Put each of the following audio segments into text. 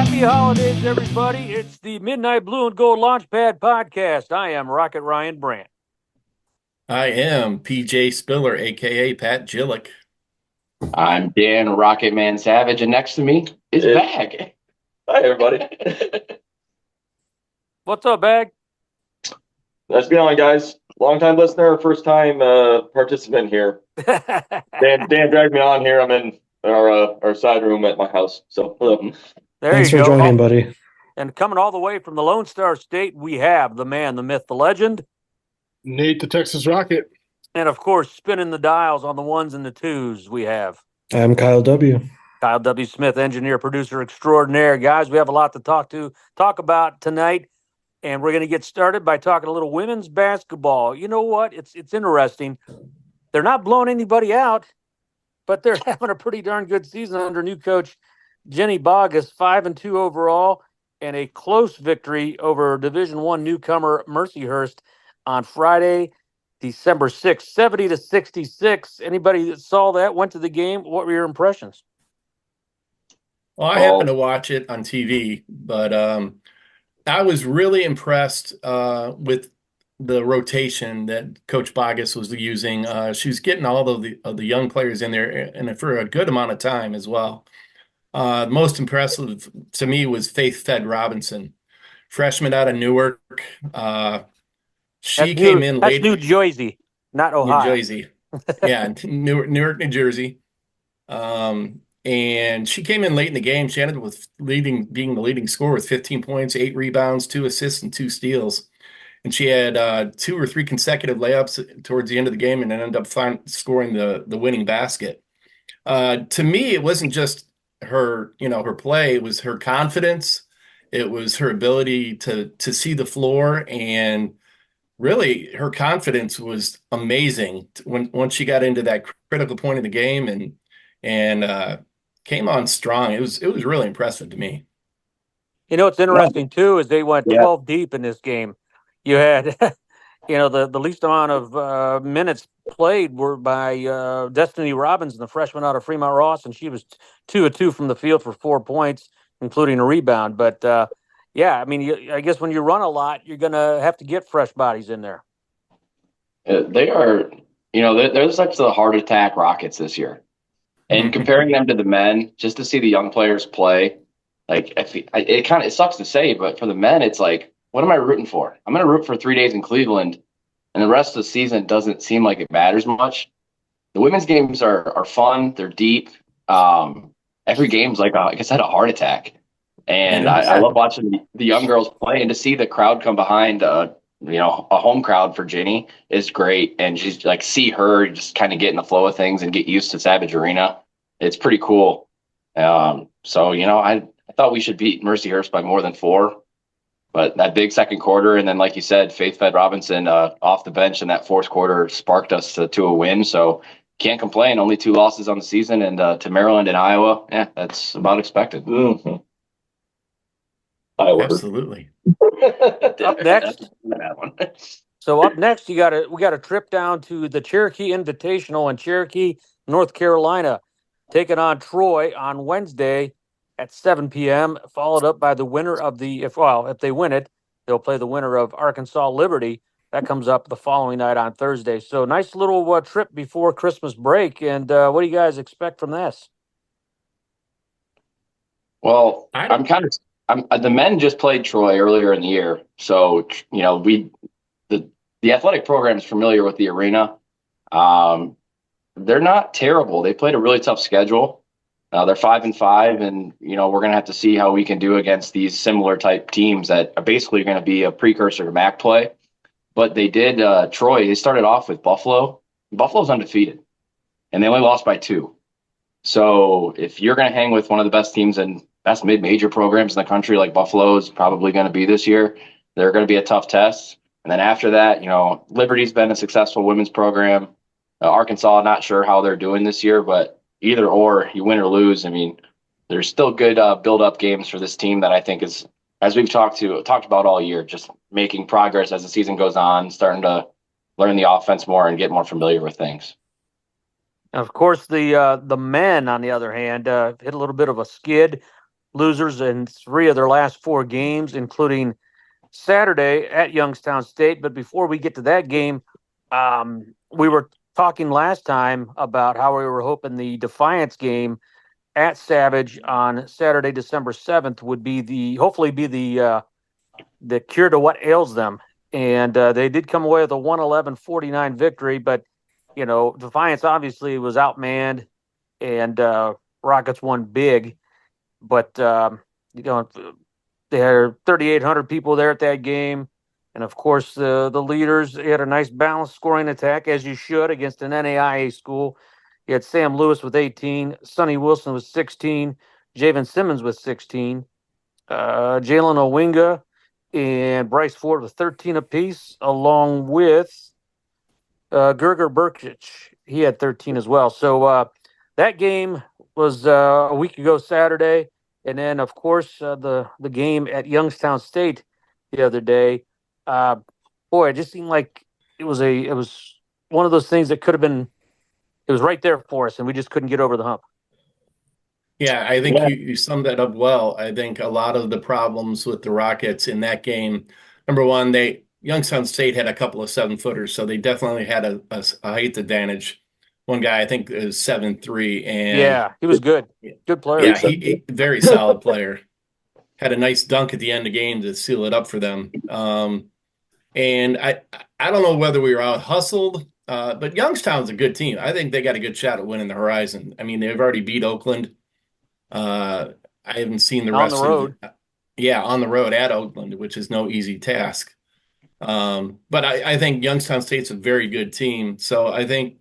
Happy holidays, everybody. It's the Midnight Blue and Gold Launchpad podcast. I am Rocket Ryan Brandt. I am PJ Spiller, aka Pat Gillick. I'm Dan Rocket Man Savage, and next to me is Bag. Hi, everybody. What's up, Bag? Nice to be on, guys. Long time listener, first time participant here. Dan dragged me on here. I'm in our side room at my house. So hello. Thanks for joining, buddy. And coming all the way from the Lone Star State, we have the man, the myth, the legend, Nate, the Texas Rocket. and of course, spinning the dials on the ones and the twos, we have I'm Kyle W. Kyle W. Smith, engineer, producer extraordinaire. Guys, we have a lot to talk about tonight, and we're going to get started by talking a little women's basketball. You know what? It's interesting. They're not blowing anybody out, but they're having a pretty darn good season under new coach Jenny Bogus, 5-2 overall, and a close victory over Division I newcomer Mercyhurst on Friday, December 6th, 70-66. Anybody that saw that, went to the game, what were your impressions? Well, I happened to watch it on TV, but I was really impressed with the rotation that Coach Bogus was using. She was getting all of the young players in there, and for a good amount of time as well. Most impressive to me was Faith Fed Robinson, freshman out of Newark. She came in late. That's New Jersey, not Ohio. New Jersey. Yeah, Newark, New Jersey. And she came in late in the game. She ended up with being the leading scorer with 15 points, 8 rebounds, 2 assists, and 2 steals. And she had 2 or 3 consecutive layups towards the end of the game and ended up scoring the winning basket. To me, it wasn't just her play. It was her confidence. It was her ability to see the floor, and really her confidence was amazing once she got into that critical point of the game and came on strong. It was really impressive to me. You know what's interesting too is they went 12 deep in this game. You had the least amount of minutes played were by Destiny Robinson, the freshman out of Fremont Ross, and she was 2 of 2 from the field for 4 points, including a rebound. But I mean, I guess when you run a lot, you're going to have to get fresh bodies in there. They are, they're such the heart attack Rockets this year. And comparing them to the men, just to see the young players play, like it sucks to say, but for the men, it's like, what am I rooting for? I'm going to root for 3 days in Cleveland, and the rest of the season doesn't seem like it matters much. The women's games are fun. They're deep. Every game's like I said, a heart attack. And I love watching the young girls play, and to see the crowd come behind, a home crowd for Ginny is great. And she's like, see her just kind of get in the flow of things and get used to Savage Arena. It's pretty cool. I thought we should beat Mercyhurst by more than 4. But that big second quarter, and then, like you said, Faith Fed Robinson off the bench in that fourth quarter sparked us to a win. So can't complain. Only 2 losses on the season, and to Maryland and Iowa, that's about expected. Mm-hmm. Absolutely. Up next, up next, we got a trip down to the Cherokee Invitational in Cherokee, North Carolina, taking on Troy on Wednesday at 7 p.m., followed up by the winner of if they win it, they'll play the winner of Arkansas Liberty. That comes up the following night on Thursday. So nice little trip before Christmas break. And what do you guys expect from this? Well, the men just played Troy earlier in the year. So, the athletic program is familiar with the arena. They're not terrible. They played a really tough schedule. They're 5-5, and we're going to have to see how we can do against these similar type teams that are basically going to be a precursor to MAC play. But they did Troy. They started off with Buffalo. Buffalo's undefeated, and they only lost by 2. So if you're going to hang with one of the best teams and best mid-major programs in the country, like Buffalo is probably going to be this year, they're going to be a tough test. And then after that, Liberty's been a successful women's program. Arkansas, not sure how they're doing this year, but either or, you win or lose. I mean, there's still good build-up games for this team that I think is, as we've talked about all year, just making progress as the season goes on, starting to learn the offense more and get more familiar with things. Of course, the men, on the other hand, hit a little bit of a skid, losers in 3 of their last 4 games, including Saturday at Youngstown State. But before we get to that game, we were talking last time about how we were hoping the Defiance game at Savage on Saturday, December 7th would be hopefully be the cure to what ails them. And they did come away with a 111-49 victory, but Defiance obviously was outmanned, and Rockets won big. But they had 3,800 people there at that game. And, of course, the leaders had a nice balanced scoring attack, as you should, against an NAIA school. You had Sam Lewis with 18, Sonny Wilson with 16, Javen Simmons with 16, Jalen Owinga and Bryce Ford with 13 apiece, along with Gerger Burkic. He had 13 as well. So that game was a week ago Saturday. And then, of course, the game at Youngstown State the other day. Boy, it just seemed like it was one of those things that could have been. It was right there for us, and we just couldn't get over the hump. Yeah, I think you summed that up well. I think a lot of the problems with the Rockets in that game, number one, Youngstown State had a couple of 7-footers, so they definitely had a height advantage. One guy, I think, is 7'3", and yeah, he was good. Good player. Yeah, he very solid player. Had a nice dunk at the end of the game to seal it up for them. And I don't know whether we were out hustled, but Youngstown's a good team. I think they got a good shot at winning the Horizon. I mean, they've already beat Oakland. I haven't seen the rest on the road. On the road at Oakland, which is no easy task. But I think Youngstown State's a very good team. So I think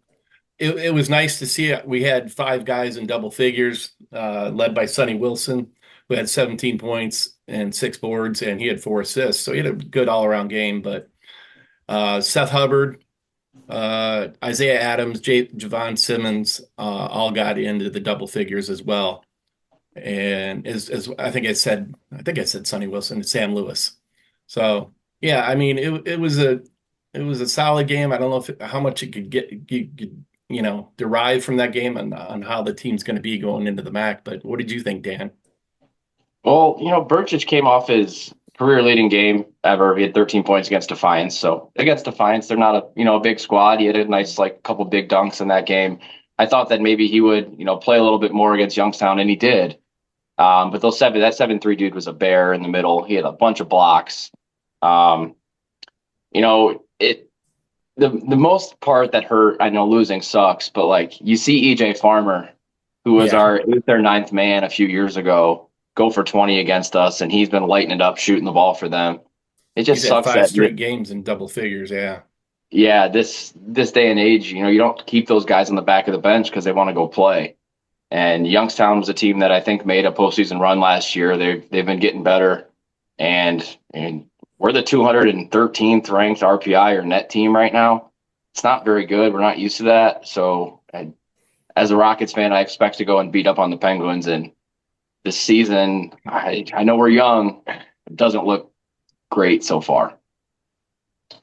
it was nice to see it. We had 5 guys in double figures, led by Sonny Wilson, who had 17 points and 6 boards, and he had 4 assists. So he had a good all-around game. But Seth Hubbard, Isaiah Adams, Javon Simmons all got into the double figures as well. And as I think I said Sonny Wilson and Sam Lewis. So yeah, I mean it was a solid game. I don't know how much you could derive from that game on how the team's going to be going into the MAC. But what did you think, Dan? Well, Burchich came off his career leading game ever. He had 13 points against Defiance. So against Defiance, they're not a big squad. He had a nice couple big dunks in that game. I thought that maybe he would play a little bit more against Youngstown, and he did. But that 7'3" dude was a bear in the middle. He had a bunch of blocks. The most part that hurt, I know losing sucks, but you see EJ Farmer, who was their 9th man a few years ago, go for 20 against us, and he's been lighting it up, shooting the ball for them. It just sucks. 5 straight games in double figures. Yeah. Yeah. This day and age, you don't keep those guys on the back of the bench because they want to go play. And Youngstown was a team that I think made a postseason run last year. They've been getting better, and we're the 213th ranked RPI or net team right now. It's not very good. We're not used to that. So as a Rockets fan, I expect to go and beat up on the Penguins. And this season, I know we're young. It doesn't look great so far.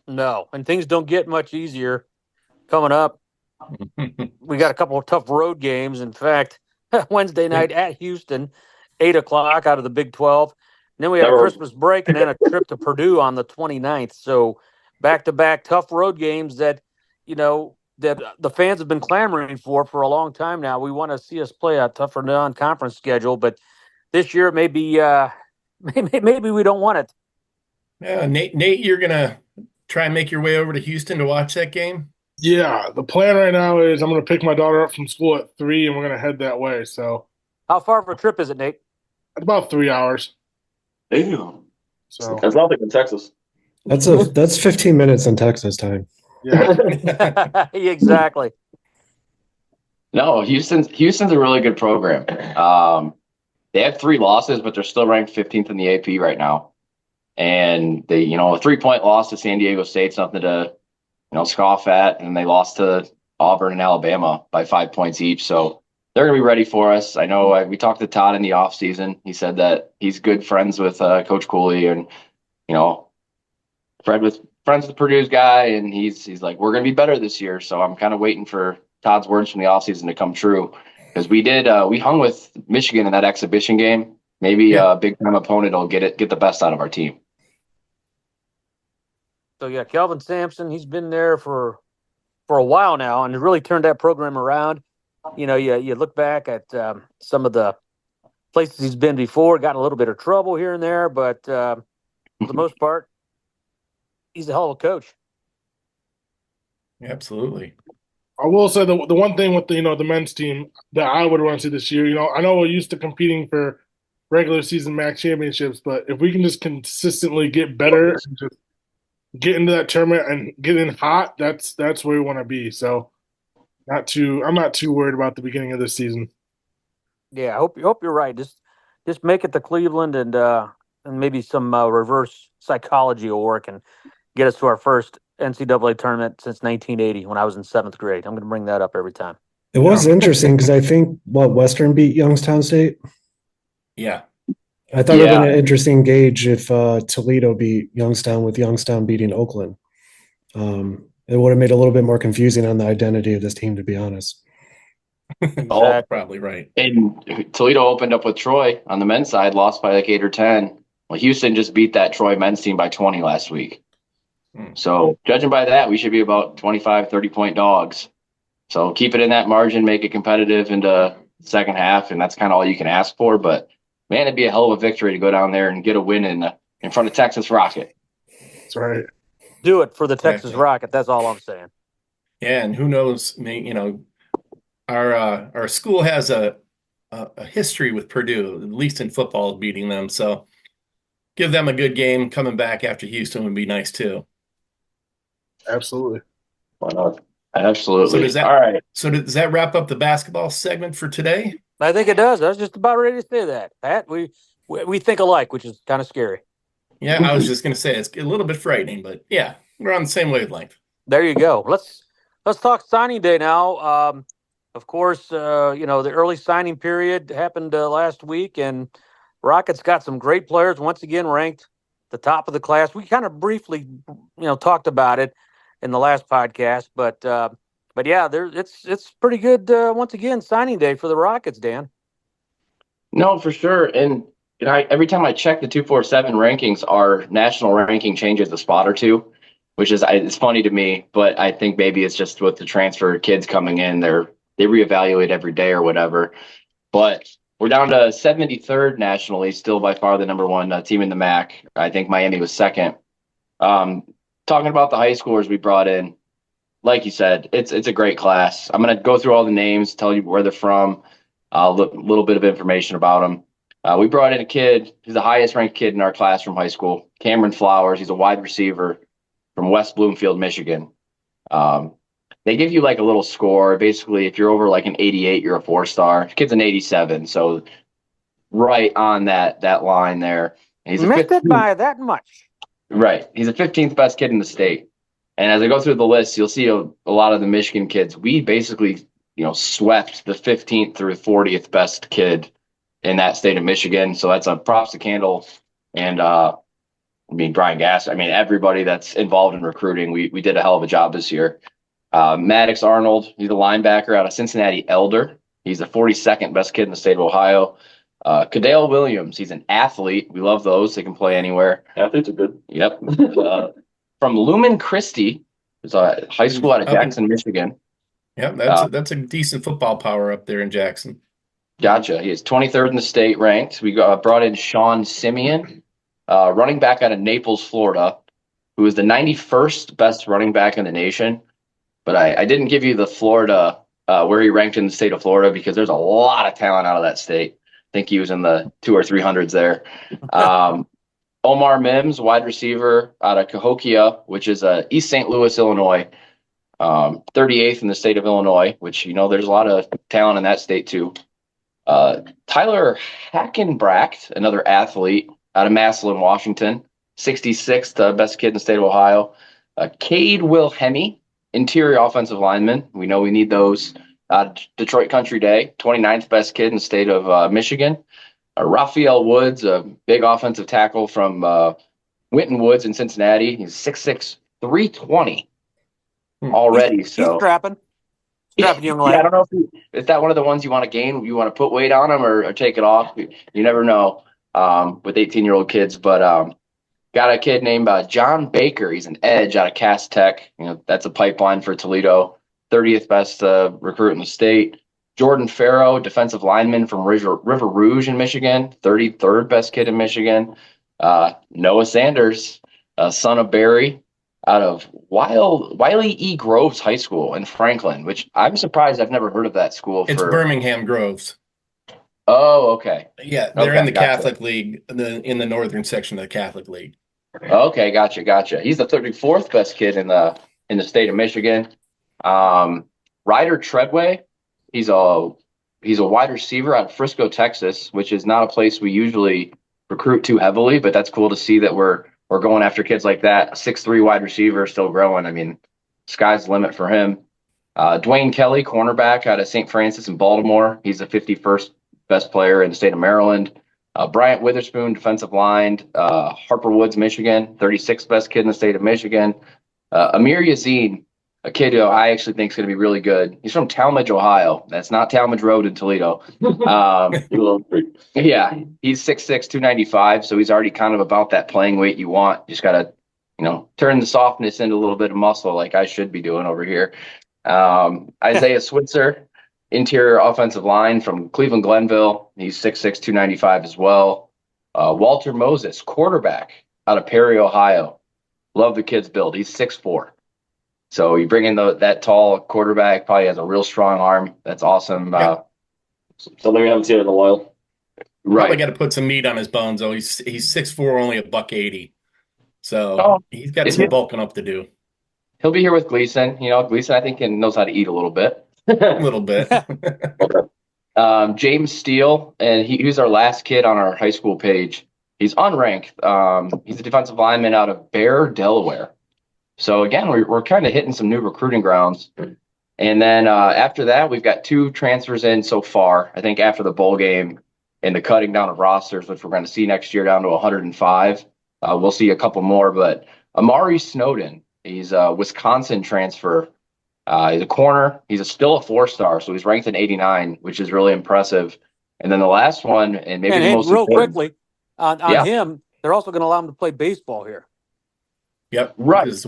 No, and things don't get much easier coming up. We got a couple of tough road games. In fact, Wednesday night at Houston, 8:00 out of the Big 12. And then we had a Christmas break and then a trip to Purdue on the 29th. So back-to-back tough road games that the fans have been clamoring for a long time now. We want to see us play a tougher non-conference schedule, but this year maybe we don't want it. Yeah, Nate, you're gonna try and make your way over to Houston to watch that game? Yeah, the plan right now is I'm going to pick my daughter up from school at 3, and we're going to head that way. So, how far of a trip is it, Nate? About 3 hours. Damn. So that's nothing in Texas. That's 15 minutes in Texas time. Yeah, exactly. No, Houston's a really good program. They have 3 losses, but they're still ranked 15th in the AP right now. And they, a 3-point loss to San Diego State's nothing to scoff at, and they lost to Auburn and Alabama by 5 points each. So they're going to be ready for us. I know we talked to Todd in the offseason. He said that he's good friends with Coach Cooley, and, Fred was friends with Purdue's guy, and he's like, we're going to be better this year. So I'm kind of waiting for Todd's words from the offseason to come true, because we hung with Michigan in that exhibition game. maybe a big time opponent will get the best out of our team. So yeah, Kelvin Sampson, he's been there for a while now and really turned that program around. You know, you look back at some of the places he's been before, got in a little bit of trouble here and there, but for the most part, he's a hell of a coach. Absolutely. I will say the one thing with the men's team that I would want to see this year, I know we're used to competing for regular season max championships, but if we can just consistently get better and just get into that tournament and get in hot, that's where we want to be. So I'm not too worried about the beginning of this season. Yeah, I hope you're right. Just make it to Cleveland and maybe some reverse psychology will work and get us to our first NCAA tournament since 1980 when I was in 7th grade. I'm going to bring that up every time. It was interesting because I think Western beat Youngstown State. Yeah. I thought it would have been an interesting gauge if Toledo beat Youngstown with Youngstown beating Oakland. It would have made it a little bit more confusing on the identity of this team, to be honest. Exactly. Probably right. And Toledo opened up with Troy on the men's side, lost by like 8 or 10. Well, Houston just beat that Troy men's team by 20 last week. So judging by that, we should be about 25, 30-point dogs. So keep it in that margin, make it competitive into the second half, and that's kind of all you can ask for. But, man, it'd be a hell of a victory to go down there and get a win in front of Texas Rocket. That's right. Do it for the Texas Rocket. That's all I'm saying. Yeah, and who knows, our school has a history with Purdue, at least in football, beating them. So give them a good game coming back after Houston would be nice too. Absolutely. Why not? Absolutely. So all right. So does that wrap up the basketball segment for today? I think it does. I was just about ready to say that, Pat. We think alike, which is kind of scary. Yeah, I was just going to say it's a little bit frightening, but yeah, we're on the same wavelength. There you go. Let's talk signing day now. Of course, the early signing period happened last week, and Rockets got some great players once again ranked the top of the class. We kind of briefly, talked about it in the last podcast, but yeah, it's pretty good once again signing day for the Rockets, Dan. No, for sure. And every time I check the 247 rankings, our national ranking changes a spot or two, which is it's funny to me. But I think maybe it's just with the transfer kids coming in, they reevaluate every day or whatever. But we're down to 73rd nationally, still by far the number one team in the MAC. I think Miami was second. Talking about the high schoolers we brought in, like you said, it's a great class. I'm going to go through all the names, tell you where they're from, a little bit of information about them. We brought in a kid who's the highest ranked kid in our class from high school, Cameron Flowers. He's a wide receiver from West Bloomfield, Michigan. They give you like a little score. Basically, if you're over like an 88, you're a 4-star. Kid's an 87, so right on that line there. And he's missed it by that much. Right. He's the 15th best kid in the state. And as I go through the list, you'll see a lot of the Michigan kids. We basically, swept the 15th through 40th best kid in that state of Michigan. So that's a props to Candle and Brian Gass. Everybody that's involved in recruiting, we did a hell of a job this year. Maddox Arnold, he's a linebacker out of Cincinnati Elder. He's the 42nd best kid in the state of Ohio. Cadale Williams, he's an athlete. We love those. They can play anywhere. Athletes are good. Yep. From Lumen Christi, it's a high school out of Jackson, Michigan. Yeah, that's a decent football power up there in Jackson. Gotcha. He is 23rd in the state ranked. We brought in Sean Simeon, running back out of Naples, Florida, who is the 91st best running back in the nation. But I didn't give you the Florida, where he ranked in the state of Florida, because there's a lot of talent out of that state. I think he was in the 200 or 300s there. Omar Mims, wide receiver out of Cahokia, which is East St. Louis, Illinois. 38th in the state of Illinois, which, there's a lot of talent in that state too. Tyler Hackenbracht, another athlete out of Massillon, Washington. 66th best kid in the state of Ohio. Cade Wilhelmy, interior offensive lineman. We know we need those. Detroit Country Day, 29th best kid in the state of Michigan. Raphael Woods, a big offensive tackle from Winton Woods in Cincinnati. He's 6'6", 320 already. He's strapping young lad. Yeah, I don't know if that one of the ones you want to gain. You want to put weight on him or take it off. You never know. with 18-year-old kids. But got a kid named John Baker. He's an edge out of Cass Tech. That's a pipeline for Toledo. 30th best recruit in the state. Jordan Farrow, defensive lineman from River Rouge in Michigan. 33rd best kid in Michigan. Noah Sanders, son of Barry, out of Wiley E. Groves High School in Franklin, which I'm surprised I've never heard of that school. It's Birmingham Groves. Oh, okay. Yeah, they're in the gotcha. Catholic League, in the northern section of the Catholic League. Okay, gotcha. He's the 34th best kid in the state of Michigan. Ryder Treadway, he's a wide receiver out of Frisco, Texas, which is not a place we usually recruit too heavily, but that's cool to see that we're going after kids like that. A 6'3" wide receiver, still growing. I mean, sky's the limit for him. Dwayne Kelly, cornerback out of St. Francis in Baltimore. He's the 51st best player in the state of Maryland. Bryant Witherspoon, defensive line, Harper Woods, Michigan, 36th best kid in the state of Michigan. Amir Yazin, a kid who I actually think is going to be really good. He's from Talmadge, Ohio. That's not Talmadge Road in Toledo. Yeah, he's 6'6", 295, so he's already kind of about that playing weight you want. Just got to, turn the softness into a little bit of muscle like I should be doing over here. Isaiah Switzer, interior offensive line from Cleveland Glenville. He's 6'6", 295 as well. Walter Moses, quarterback out of Perry, Ohio. Love the kid's build. He's 6'4". So you bring in that tall quarterback, probably has a real strong arm. That's awesome. Something we haven't seen in a while. Right. Probably got to put some meat on his bones, though. He's 6'4", only $180. So he's got some bulking up to do. He'll be here with Gleason. Gleason, I think, knows how to eat a little bit. A little bit. James Steele, and he was our last kid on our high school page. He's unranked. He's a defensive lineman out of Bear, Delaware. So again, we're kind of hitting some new recruiting grounds. And then after that, we've got 2 transfers in so far. I think after the bowl game and the cutting down of rosters, which we're going to see next year down to 105, we'll see a couple more. But Amari Snowden, he's a Wisconsin transfer. He's a corner. He's still a 4-star, so he's ranked in 89, which is really impressive. And then the last one, and maybe the most real important, quickly on him, they're also going to allow him to play baseball here. Yep, right. Because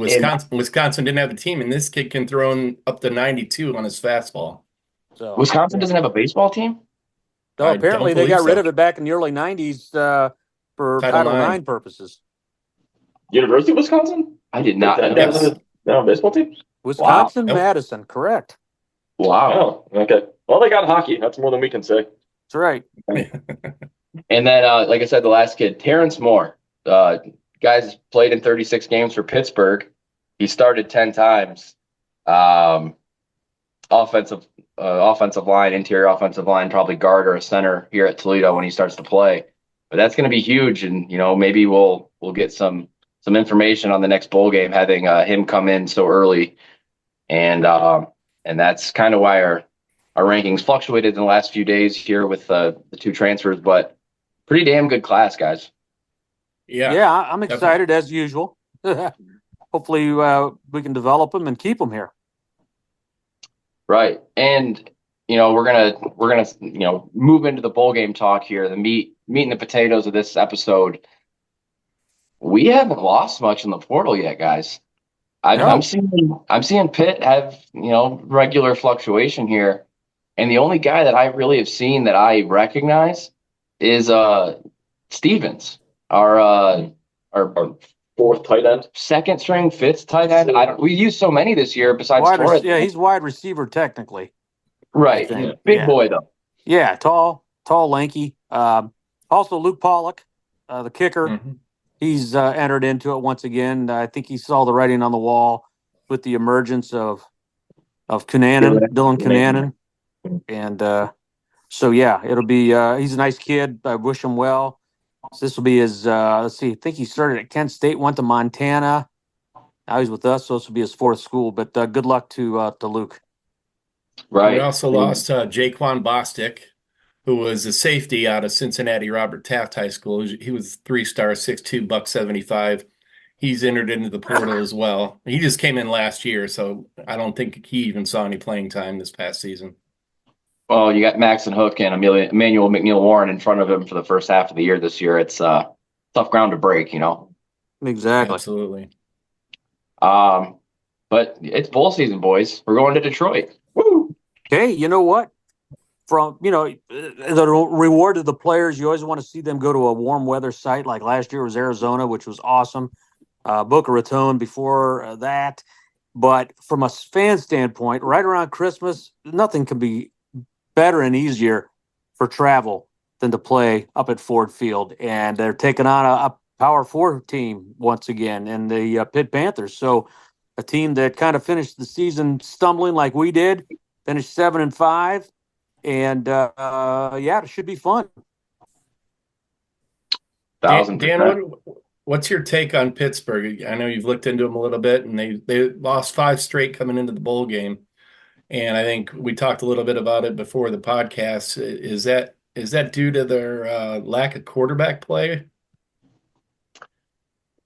Wisconsin didn't have a team, and this kid can throw in up to 92 on his fastball. So Wisconsin doesn't have a baseball team? No, apparently they got rid of it back in the early 90s for Title IX purposes. University of Wisconsin? I did not know that. They don't have a baseball team? Wisconsin, Madison, correct. Wow. Oh, okay. Well, they got hockey. That's more than we can say. That's right. And then, like I said, the last kid, Terrence Moore. Guy's played in 36 games for Pittsburgh. He started 10 times. Offensive line, interior offensive line, probably guard or a center here at Toledo when he starts to play. But that's going to be huge, and maybe we'll get some information on the next bowl game, having him come in so early, and that's kind of why our rankings fluctuated in the last few days here with the 2 transfers, but pretty damn good class, guys. Yeah, I'm excited as usual. Hopefully, we can develop them and keep them here. Right, and we're gonna move into the bowl game talk here, the meat and the potatoes of this episode. We haven't lost much in the portal yet, guys. I'm seeing Pitt have regular fluctuation here, and the only guy that I really have seen that I recognize is Stevens, our 4th tight end, 2nd string, 5th tight end. We used so many this year besides Torres. Yeah, he's wide receiver technically. Right, big boy though. Yeah, tall, lanky. Also, Luke Pollock, the kicker. Mm-hmm. He's entered into it once again. I think he saw the writing on the wall with the emergence of Dylan Cunanan. And so, yeah, it'll be he's a nice kid. I wish him well. So this will be his, let's see, I think he started at Kent State, went to Montana. Now he's with us, so this will be his 4th school. But good luck to Luke. Right. We also lost Jaquan Bostic, who was a safety out of Cincinnati Robert Taft High School. He was 3-star, 6'2", $175. He's entered into the portal as well. He just came in last year, so I don't think he even saw any playing time this past season. Well, you got Max and Hook and Emmanuel McNeil Warren in front of him for the first half of the year this year. It's tough ground to break, you know. Exactly. Absolutely. But it's bowl season, boys. We're going to Detroit. Woo! Hey, you know what? From the reward to the players, you always want to see them go to a warm weather site. Like last year was Arizona, which was awesome. Boca Raton before that. But from a fan standpoint, right around Christmas, nothing can be better and easier for travel than to play up at Ford Field. And they're taking on a Power Four team once again, and the Pitt Panthers. So a team that kind of finished the season stumbling like we did, finished 7-5. And yeah, it should be fun. Dan, 1,000%. what's your take on Pittsburgh? I know you've looked into them a little bit, and they lost 5 straight coming into the bowl game. And I think we talked a little bit about it before the podcast. Is that due to their lack of quarterback play?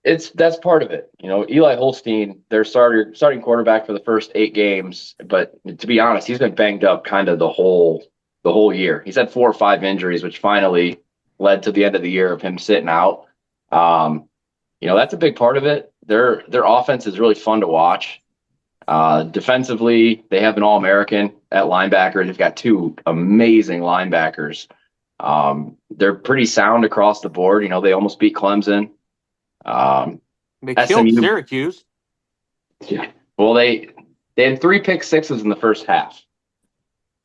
That's part of it. You know, Eli Holstein, their starting quarterback for the first 8 games, but to be honest, he's been banged up kind of the whole year. He's had 4 or 5 injuries, which finally led to the end of the year of him sitting out. You know, that's a big part of it. Their offense is really fun to watch. Defensively, they have an All-American at linebacker. They've got 2 amazing linebackers. They're pretty sound across the board. You know, they almost beat Clemson. They killed Syracuse. Yeah. Well, they had 3 pick sixes in the first half.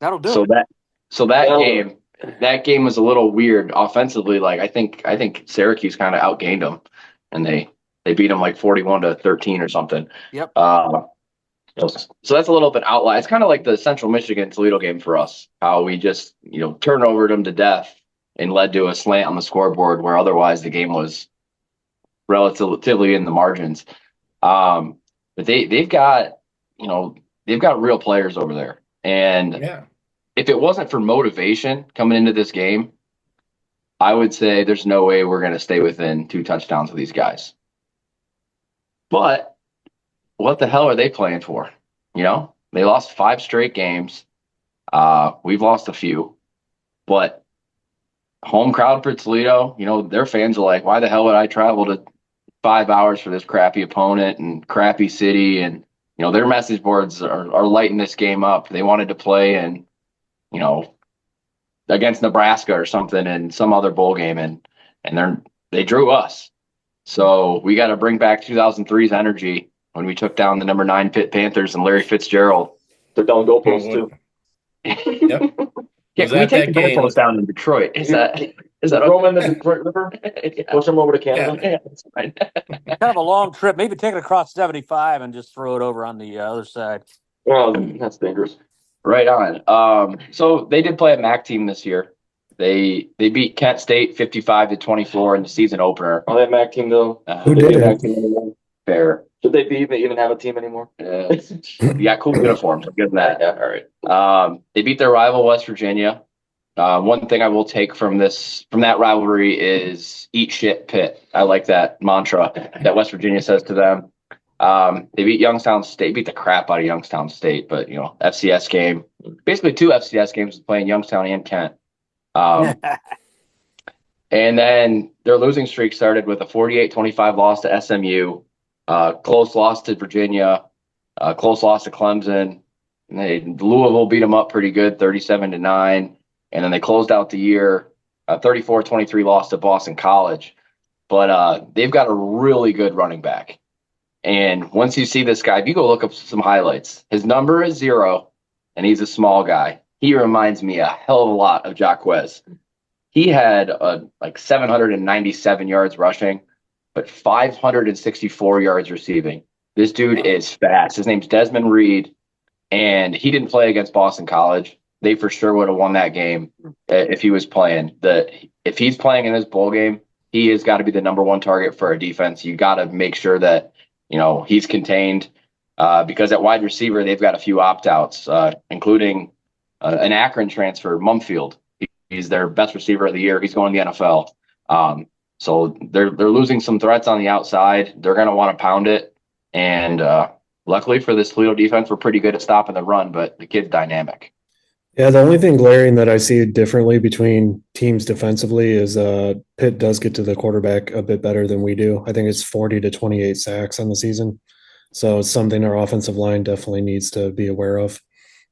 That'll do it. That game was a little weird offensively. Like I think Syracuse kind of outgained them, and they beat them like 41-13 or something. Yep. So that's a little bit outlier. It's kind of like the Central Michigan Toledo game for us. How we just turnovered them to death and led to a slant on the scoreboard where otherwise the game was relatively in the margins. But they've got real players over there, and Yeah. If it wasn't for motivation coming into this game, I would say there's no way we're going to stay within 2 touchdowns of these guys. But what the hell are they playing for? You know, they lost 5 straight games. We've lost a few, but home crowd for Toledo, their fans are like, why the hell would I travel to 5 hours for this crappy opponent and crappy city? And, their message boards are lighting this game up. They wanted to play and, against Nebraska or something in some other bowl game, and they drew us. So we got to bring back 2003's energy when we took down the number 9 Pitt Panthers and Larry Fitzgerald. Took down goalposts too. Yep. Yeah, we take the goalposts down in Detroit. Is that throw them in the Detroit River? Yeah. Push them over to Canada. Yeah, that's fine. Kind of a long trip. Maybe take it across 75 and just throw it over on the other side. Well, that's dangerous. Right on. So they did play a MAC team this year. They beat Kent State 55-24 in the season opener. Oh, that MAC team though. Who did it? Fair. Should they even have a team anymore? Yeah, cool uniforms. Good at that. Yeah, all right. They beat their rival West Virginia. One thing I will take from that rivalry is eat shit, Pitt. I like that mantra that West Virginia says to them. They beat Youngstown State, beat the crap out of Youngstown State, but FCS game, basically 2 FCS games playing Youngstown and Kent. And then their losing streak started with a 48-25 loss to SMU, close loss to Virginia, close loss to Clemson. And Louisville beat them up pretty good, 37-9. And then they closed out the year, 34-23 loss to Boston College. But they've got a really good running back. And once you see this guy, if you go look up some highlights, his number is 0, and he's a small guy. He reminds me a hell of a lot of Jacquez. He had like 797 yards rushing, but 564 yards receiving. This dude is fast. His name's Desmond Reed, and he didn't play against Boston College. They for sure would have won that game if he was playing. If he's playing in this bowl game, he has got to be the number 1 target for our defense. You got to make sure that he's contained because at wide receiver, they've got a few opt-outs, including an Akron transfer, Mumfield. He's their best receiver of the year. He's going to the NFL. So they're losing some threats on the outside. They're going to want to pound it. And luckily for this Toledo defense, we're pretty good at stopping the run, but the kid's dynamic. Yeah, the only thing glaring that I see differently between teams defensively is Pitt does get to the quarterback a bit better than we do. I think it's 40 to 28 sacks on the season. So it's something our offensive line definitely needs to be aware of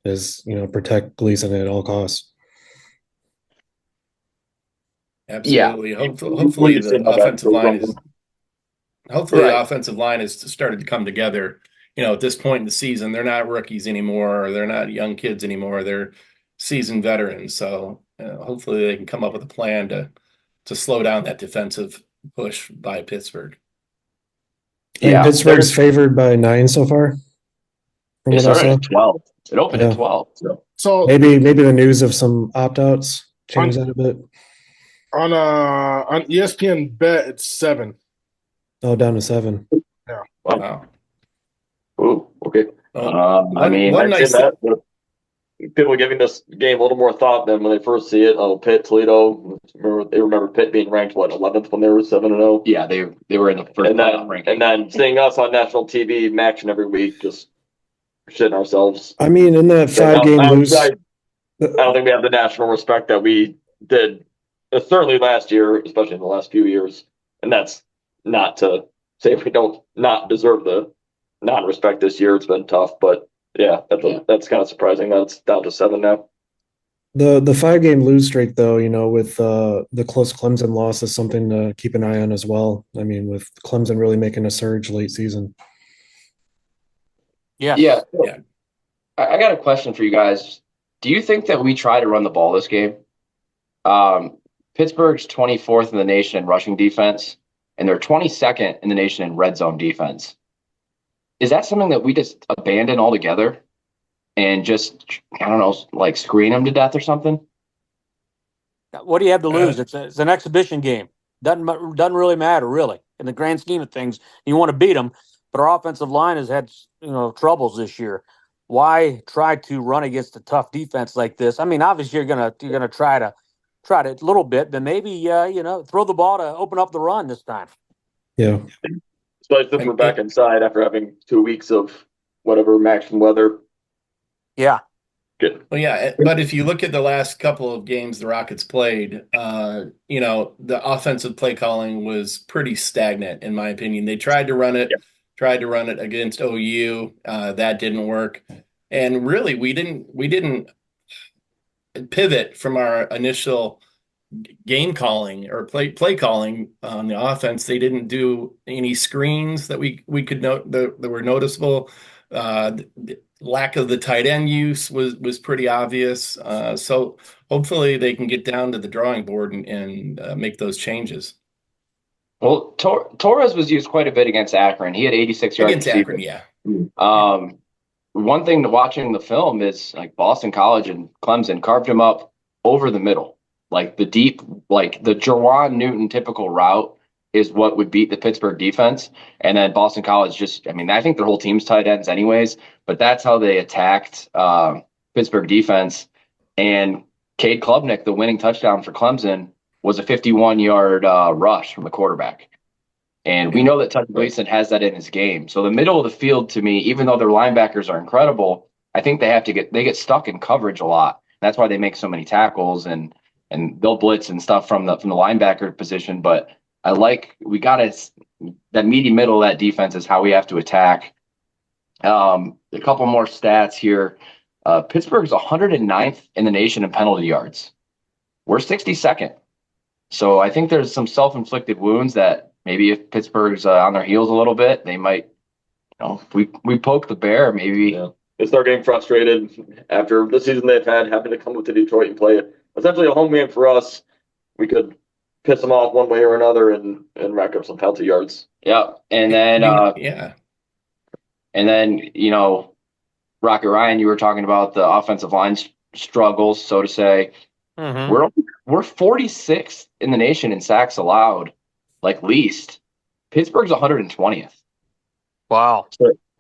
is, protect Gleason at all costs. Absolutely. Yeah. Hopefully the offensive line is hopefully Right. the offensive line has started to come together. At this point in the season, they're not rookies anymore, or they're not young kids anymore. They're seasoned veterans. So hopefully they can come up with a plan to slow down that defensive push by Pittsburgh. And Yeah. Pittsburgh's favored by 9 so far. From It what I started saw. at 12. It opened Yeah. at 12. So Maybe the news of some opt-outs changed that a bit. on ESPN Bet, it's 7. Oh, down to 7. Yeah. Wow. Ooh, okay. I mean, one I'd nice say that but people giving this game a little more thought than when they first see it. Oh, Pitt, Toledo. They remember Pitt being ranked 11th when they were 7-0. yeah, they were in the first ranking. And then seeing us on national TV matching every week, just shitting ourselves. I mean, in that 5-game lose. I don't think we have the national respect that we did, certainly last year, especially in the last few years. And that's not to say we don't not deserve the non-respect this year. It's been tough, but yeah, that's kind of surprising that it's down to 7 now. The 5-game lose streak, though, with the close Clemson loss is something to keep an eye on as well. I mean, with Clemson really making a surge late season. Yes. Yeah. I got a question for you guys. Do you think that we try to run the ball this game? Pittsburgh's 24th in the nation in rushing defense, and they're 22nd in the nation in red zone defense. Is that something that we just abandon altogether and just, I don't know, like screen them to death or something? What do you have to lose? It's an exhibition game. Doesn't really matter, really, in the grand scheme of things. You want to beat them, but our offensive line has had troubles this year. Why try to run against a tough defense like this? I mean, obviously you're gonna try to a little bit, but maybe throw the ball to open up the run this time. Yeah. Especially since we're back inside after having 2 weeks of whatever maximum weather. Yeah. Good. Well, yeah, but if you look at the last couple of games the Rockets played, the offensive play calling was pretty stagnant, in my opinion. They tried to run it against OU. That didn't work. And really, we didn't pivot from our initial game calling or play calling on the offense. They didn't do any screens that we could note that were noticeable. The lack of the tight end use was pretty obvious. So hopefully they can get down to the drawing board and make those changes. Well, Torres was used quite a bit against Akron. He had 86 yards against Akron, yeah. One thing to watching the film is like Boston College and Clemson carved him up over the middle. Like the deep, like the Jawan Newton typical route is what would beat the Pittsburgh defense. And then Boston College I think their whole team's tight ends anyways, but that's how they attacked Pittsburgh defense. And Cade Klubnik, the winning touchdown for Clemson, was a 51-yard rush from the quarterback. And we know that Tucker Gleason has that in his game. So the middle of the field, to me, even though their linebackers are incredible, I think they get stuck in coverage a lot. That's why they make so many tackles and they'll blitz and stuff from the linebacker position. But we got that meaty middle of that defense is how we have to attack. A couple more stats here. Pittsburgh's 109th in the nation in penalty yards. We're 62nd. So I think there's some self-inflicted wounds that maybe if Pittsburgh's on their heels a little bit, they might, we poke the bear, maybe. Yeah. They start getting frustrated after the season they've had, having to come up to Detroit and play essentially a home game for us. We could piss them off one way or another and rack up some penalty yards. Yeah. And then, Rocket Ryan, you were talking about the offensive line struggles, so to say. Mm-hmm. We're 46th in the nation in sacks allowed, like least. Pittsburgh's 120th. Wow.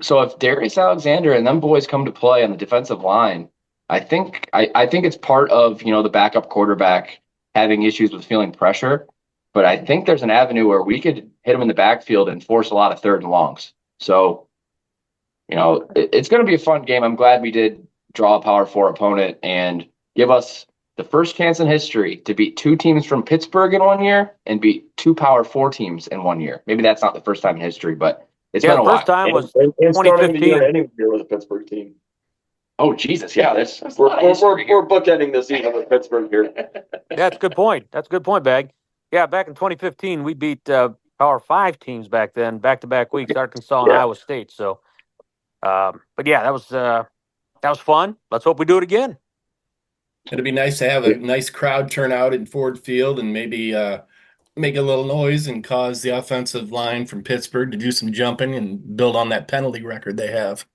So if Darius Alexander and them boys come to play on the defensive line, I think it's part of the backup quarterback having issues with feeling pressure. But I think there's an avenue where we could hit him in the backfield and force a lot of third and longs. So, it's going to be a fun game. I'm glad we did draw a Power 4 opponent, and give us the first chance in history to beat 2 teams from Pittsburgh in 1 year and beat 2 Power 4 teams in 1 year. Maybe that's not the first time in history, but it's been the a first while. time was And starting the year 2015. ending the year with a Pittsburgh team. Oh, Jesus. Yeah, that's a We're, lot of we're, history we're, here. we're bookending the season with Pittsburgh here. That's a good point. That's a good point, Bag. Yeah, back in 2015, we beat Power 5 teams back then, back-to-back weeks, Arkansas and Yeah. Iowa State. So, but yeah, that was fun. Let's hope we do it again. It'd be nice to have a nice crowd turn out in Ford Field and maybe make a little noise and cause the offensive line from Pittsburgh to do some jumping and build on that penalty record they have.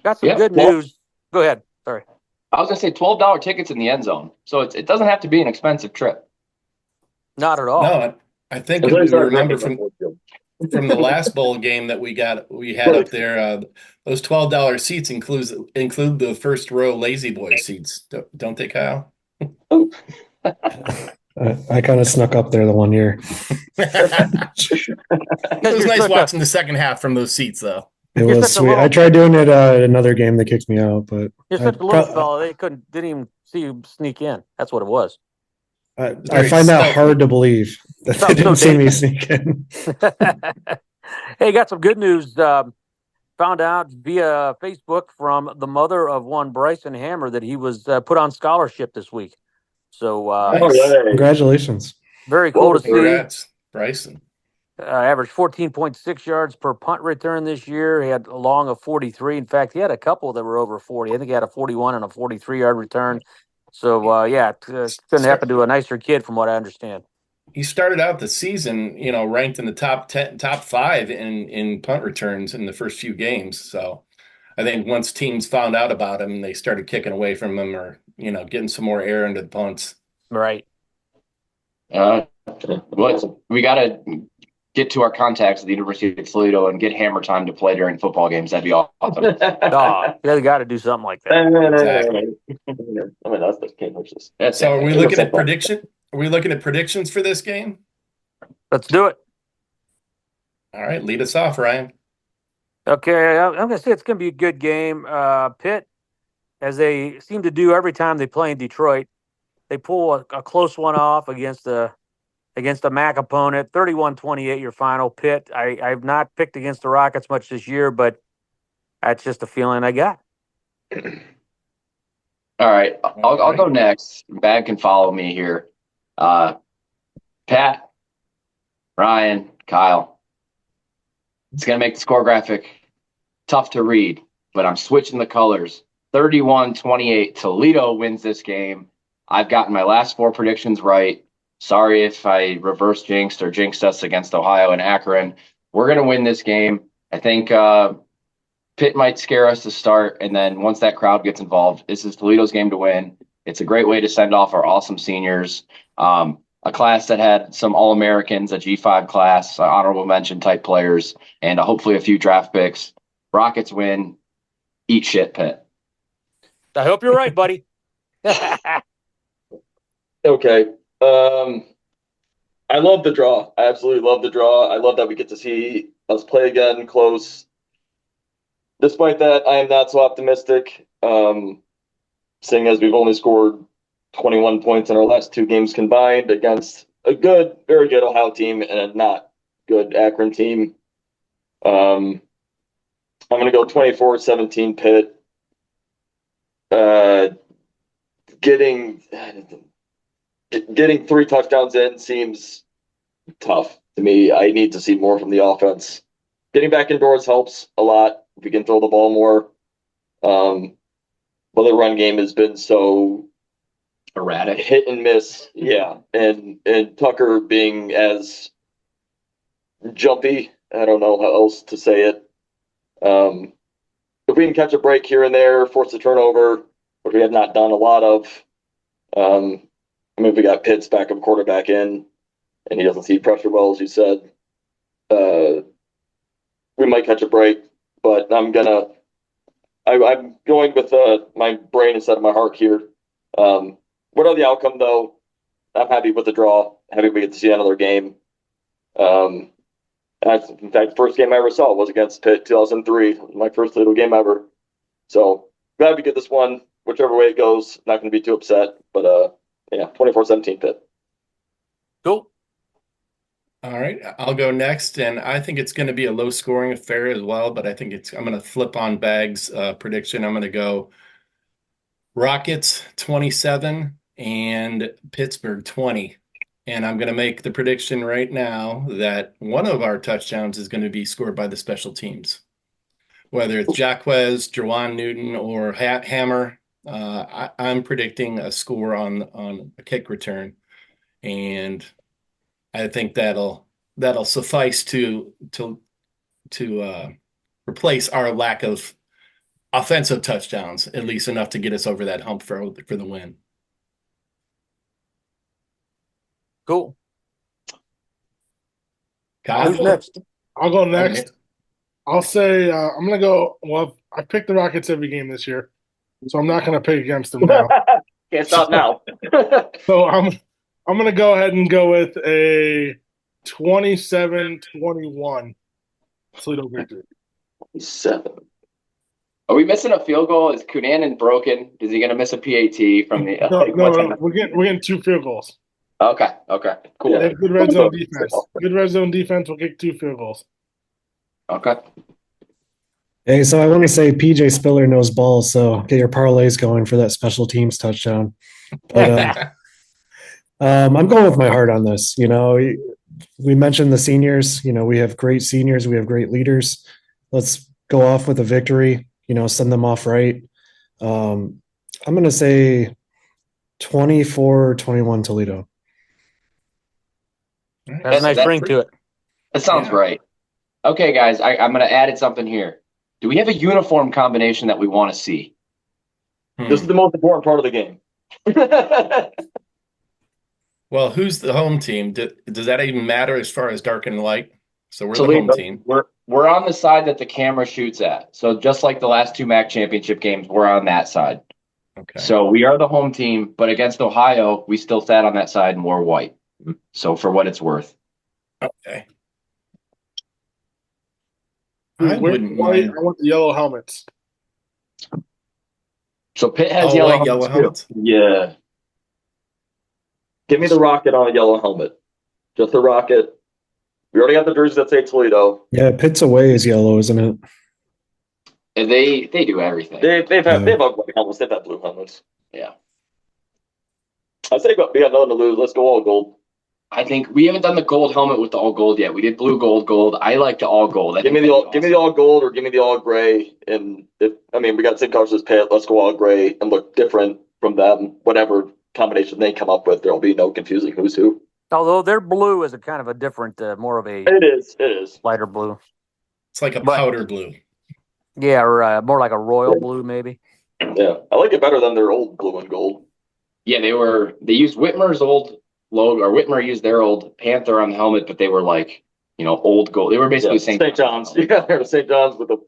Got some Yeah, good well- news. Go ahead. Sorry. I was going to say $12 tickets in the end zone. So it doesn't have to be an expensive trip. Not at all. No, I think As if long as you our remember record from Ford Field. the last bowl game that we had up there, those $12 seats include the first row lazy boy seats, don't they, Kyle? I kind of snuck up there the 1 year. It was you're nice such a- watching the second half from those seats, though. It You're was such a sweet. little- I tried doing it at another game that kicked me out, but You're such a little fella. They didn't even see you sneak in. That's what it was. I Very find that stealthy. hard to believe that So- they didn't so see me dangerous. sneak in. Hey, got some good news. Found out via Facebook from the mother of one Bryson Hammer that he was put on scholarship this week. So Nice. Oh, yeah. Congratulations. very cool to see. Congrats, Bryson. Averaged 14.6 yards per punt return this year. He had a long of 43. In fact, he had a couple that were over 40. I think he had a 41 and a 43-yard return. So, yeah, it couldn't happen to a nicer kid from what I understand. He started out the season, ranked in the top 5 in punt returns in the first few games. So I think once teams found out about him, they started kicking away from him or, getting some more air into the punts. Right. Well, we got to get to our contacts at the University of Toledo and get Hammer time to play during football games. That'd be awesome. Oh, you got to do something like that. Exactly. I mean, that's the Cambridge's. That's So it. are we looking at predictions for this game? Let's do it. All right, lead us off, Ryan. Okay, I'm going to say it's going to be a good game. Pitt, as they seem to do every time they play in Detroit, they pull a close one off against a MAC opponent. 31-28 your final. Pitt, I've not picked against the Rockets much this year, but that's just a feeling I got. All right, I'll go next. Bag can follow me here. Pat, Ryan, Kyle. It's going to make the score graphic tough to read, but I'm switching the colors. 31-28, Toledo wins this game. I've gotten my last 4 predictions right. Sorry if I reverse jinxed or jinxed us against Ohio and Akron. We're going to win this game. I think Pitt might scare us to start, and then once that crowd gets involved, this is Toledo's game to win. It's a great way to send off our awesome seniors. A class that had some All-Americans, a G5 class, honorable mention type players, and hopefully a few draft picks. Rockets win. Eat shit, Pitt. I hope you're right, buddy. Okay. I love the draw. I absolutely love the draw. I love that we get to see us play again close. Despite that, I am not so optimistic. Seeing as we've only scored 21 points in our last 2 games combined against a good, very good Ohio team and a not good Akron team. I'm going to go 24-17 Pitt. Getting 3 touchdowns in seems tough to me. I need to see more from the offense. Getting back indoors helps a lot if we can throw the ball more. But the run game has been so Erratic. hit and miss. Yeah. And Tucker being as jumpy, I don't know how else to say it. If we can catch a break here and there, force a turnover, which we have not done a lot of. If we got Pitt's backup quarterback in and he doesn't see pressure well, as you said, we might catch a break. But I'm going with my brain instead of my heart here. What are the outcome, though? I'm happy with the draw. Happy we get to see another game. In fact, the first game I ever saw was against Pitt, 2003. My first little game ever. So glad we get this one. whichever way it goes, not going to be too upset. But yeah, 24-17 Pitt. Cool. All right, I'll go next, and I think it's going to be a low-scoring affair as well. But I think I'm going to flip on Bag's prediction. I'm going to go Rockets 27 and Pittsburgh 20. And I'm going to make the prediction right now that one of our touchdowns is going to be scored by the special teams. Whether it's Jaquez, Jawan Newton, or Hammer, I'm predicting a score on a kick return. And I think that'll suffice to replace our lack of offensive touchdowns, at least enough to get us over that hump for the win. Cool. Kyle? Who's next? I'll go next. I'll say I'm going to go. Well, I picked the Rockets every game this year, so I'm not going to pick against them now. Can't stop now. So I'm going to go ahead and go with a 27-21 Toledo victory. 7. Are we missing a field goal? Is Cunanan broken? Is he going to miss a PAT from the? No. We're getting 2 field goals. Okay, cool. They have good red zone defense. Good red zone defense will kick 2 field goals. Okay. Hey, so I want to say PJ Spiller knows ball, so get your parlays going for that special teams touchdown. But I'm going with my heart on this. You know, we mentioned the seniors. You know, we have great seniors. We have great leaders. Let's go off with a victory. You know, send them off right. I'm going to say 24-21 Toledo. Has a nice ring to it. That sounds right. Okay, guys, I'm going to add something here. Do we have a uniform combination that we want to see? This is the most important part of the game. Well, who's the home team? Does that even matter as far as dark and light? So we're Toledo, the home team. We're on the side that the camera shoots at. So just like the last 2 MAC championship games, we're on that side. Okay. So we are the home team, but against Ohio, we still sat on that side and wore white. So for what it's worth. Okay. I wouldn't mind. I want the yellow helmets. So Pitt has yellow helmets. Yeah. Give me the Rocket on a yellow helmet. Just the Rocket. We already got the jerseys that say Toledo. Yeah, Pitt's away is yellow, isn't it? And they do everything. They've had white helmets. They've had blue helmets. Yeah. I say we got nothing to lose. Let's go all gold. I think we haven't done the gold helmet with the all gold yet. We did blue, gold. I like the all gold. Give me the all gold or give me the all gray. And we got the same colors as Pitt. Let's go all gray and look different from them. Whatever combination they come up with, there'll be no confusing who's who. Although their blue is a kind of a different, more of a. It is lighter blue. It's like a powder blue. Yeah, or more like a royal blue, maybe. Yeah, I like it better than their old blue and gold. Yeah, they used Whitmer's old logo, or Whitmer used their old Panther on the helmet, but they were like, old gold. They were basically St. John's. Yeah, they were St. John's with the.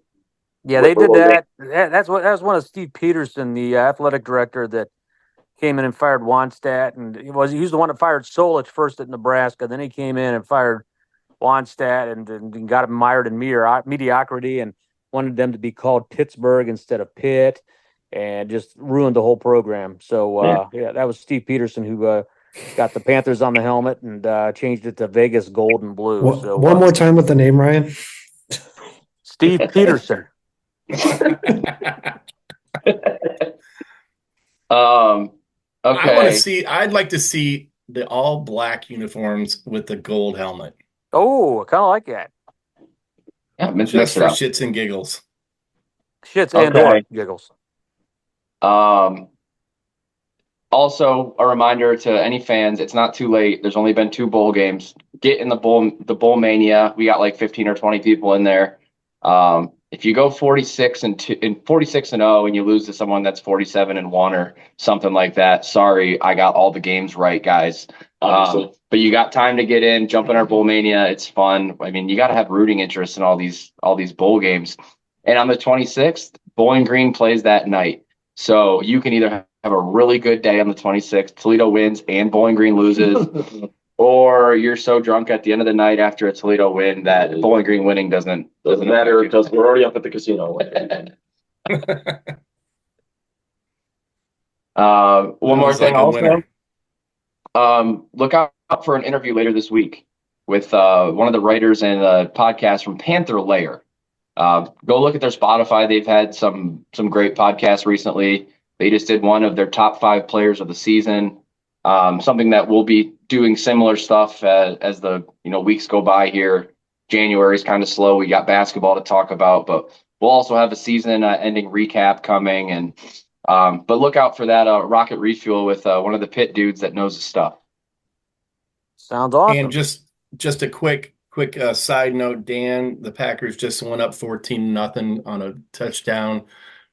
Yeah, they did that. That was one of Steve Peterson, the athletic director, that came in and fired Wannstedt, and he was the one that fired Solich first at Nebraska. Then he came in and fired Wannstedt and got him mired in mediocrity and wanted them to be called Pittsburgh instead of Pitt, and just ruined the whole program. So that was Steve Peterson who got the Panthers on the helmet and changed it to Vegas gold and blue. One more time with the name, Ryan. Steve Peterson. Okay. I'd like to see the all black uniforms with the gold helmet. Oh, I kind of like that. Yeah, just for shits and giggles. Shits and giggles. Also, a reminder to any fans: it's not too late. There's only been 2 bowl games. Get in the bowl mania. We got like 15 or 20 people in there. If you go 46-0 and you lose to someone that's 47-1 or something like that, sorry, I got all the games right, guys. But you got time to get in, jump in our bowl mania. It's fun. You got to have rooting interest in all these bowl games. And on the 26th, Bowling Green plays that night. So you can either have a really good day on the 26th, Toledo wins and Bowling Green loses, or you're so drunk at the end of the night after a Toledo win that Bowling Green winning doesn't matter because we're already up at the casino. One more Sounds thing like a also. winner. Look out for an interview later this week with one of the writers and a podcast from Panther Layer. Go look at their Spotify. They've had some great podcasts recently. They just did one of their top 5 players of the season. Something that we'll be doing similar stuff as the weeks go by here. January is kind of slow. We got basketball to talk about, but we'll also have a season ending recap coming. And but look out for that Rocket Refuel with one of the Pitt dudes that knows his stuff. Sounds awesome. And just a quick side note, Dan, the Packers just went up 14-0 on a touchdown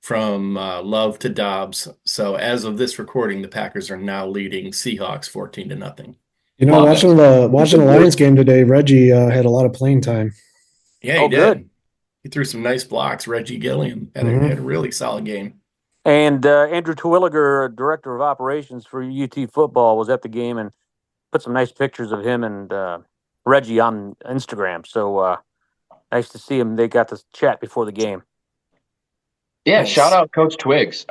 from Love to Dobbs. So as of this recording, the Packers are now leading Seahawks 14-0. Watching the Lions game today, Reggie had a lot of playing time. Yeah, he did. Good. He threw some nice blocks. Reggie Gilliam had a really solid game. And Andrew Terwilliger, director of operations for UT football, was at the game and put some nice pictures of him and Reggie on Instagram. So nice to see him. They got to chat before the game. Yeah, Nice. Shout out Coach Twiggs.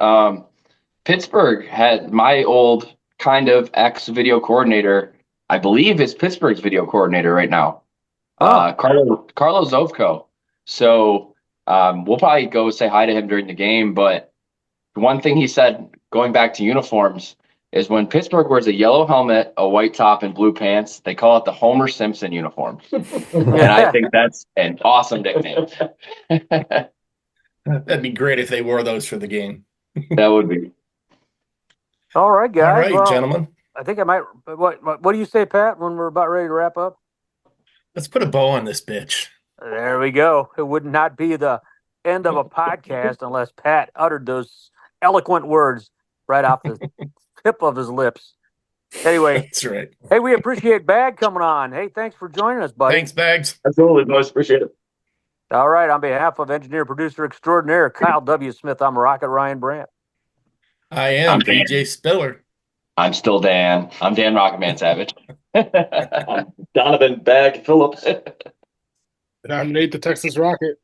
Pittsburgh had my old kind of ex-video coordinator, I believe is Pittsburgh's video coordinator right now, Carlo Zovko. So we'll probably go say hi to him during the game. But one thing he said, going back to uniforms, is when Pittsburgh wears a yellow helmet, a white top, and blue pants, they call it the Homer Simpson uniform. And I think that's an awesome nickname. That'd be great if they wore those for the game. That would be. All right, guys. All right, well, gentlemen. I think I might. What do you say, Pat, when we're about ready to wrap up? Let's put a bow on this bitch. There we go. It would not be the end of a podcast unless Pat uttered those eloquent words right off the tip of his lips. Anyway, That's right. hey, we appreciate Bag coming on. Hey, thanks for joining us, buddy. Thanks, Bags. Absolutely, boys. Appreciate it. All right, on behalf of engineer, producer extraordinaire Kyle W. Smith, I'm Rocket Ryan Brandt. I am I'm Dan. DJ Spiller. I'm still Dan. I'm Dan Rocketman Savage. I'm Donovan Bag Phillips. And I'm Nate, the Texas Rocket.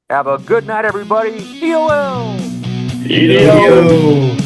Have a good night, everybody. COL. EDO. Yo.